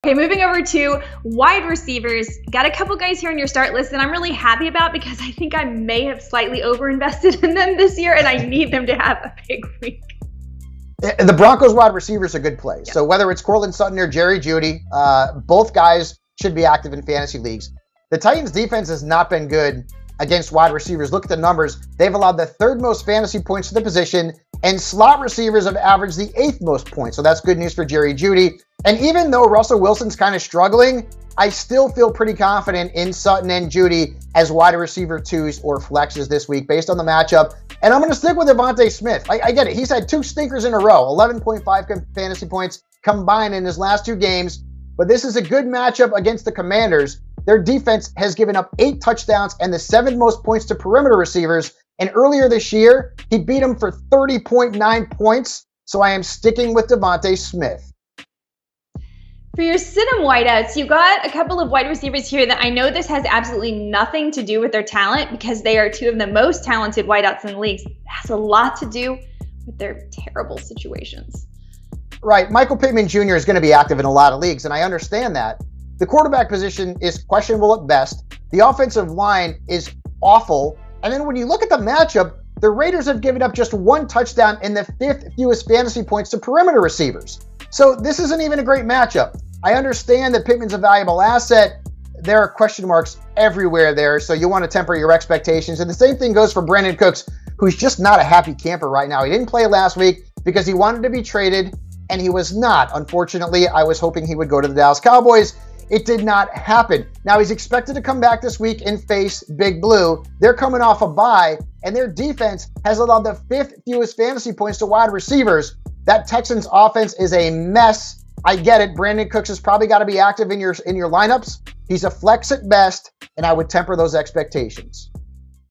Okay, moving over to wide receivers. Got a couple guys here on your start list that I'm really happy about because I think I may have slightly overinvested in them this year and I need them to have a big week. The Broncos wide receivers are good plays. Yeah. So whether it's Courtland Sutton or Jerry Jeudy, both guys should be active in fantasy leagues. The Titans defense has not been good against wide receivers. Look at the numbers. They've allowed the 3rd most fantasy points to the position, and slot receivers have averaged the 8th most points. So that's good news for Jerry Jeudy. And even though Russell Wilson's kind of struggling, I still feel pretty confident in Sutton and Jeudy as wide receiver 2s or flexes this week based on the matchup. And I'm going to stick with Devontae Smith. I get it. He's had 2 stinkers in a row, 11.5 fantasy points combined in his last 2 games. But this is a good matchup against the Commanders. Their defense has given up 8 touchdowns and the 7th most points to perimeter receivers. And earlier this year, he beat them for 30.9 points. So I am sticking with Devontae Smith. For your sit-em wideouts, you got a couple of wide receivers here that I know this has absolutely nothing to do with their talent because they are 2 of the most talented wideouts in the league. It has a lot to do with their terrible situations. Right. Michael Pittman Jr. is going to be active in a lot of leagues, and I understand that. The quarterback position is questionable at best. The offensive line is awful. And then when you look at the matchup, the Raiders have given up just 1 touchdown and the 5th fewest fantasy points to perimeter receivers. So this isn't even a great matchup. I understand that Pittman's a valuable asset. There are question marks everywhere there, so you want to temper your expectations. And the same thing goes for Brandon Cooks, who's just not a happy camper right now. He didn't play last week because he wanted to be traded, and he was not. Unfortunately, I was hoping he would go to the Dallas Cowboys. It did not happen. Now he's expected to come back this week and face Big Blue. They're coming off a bye, and their defense has allowed the 5th fewest fantasy points to wide receivers. That Texans offense is a mess. I get it. Brandon Cooks has probably got to be active in your lineups. He's a flex at best, and I would temper those expectations.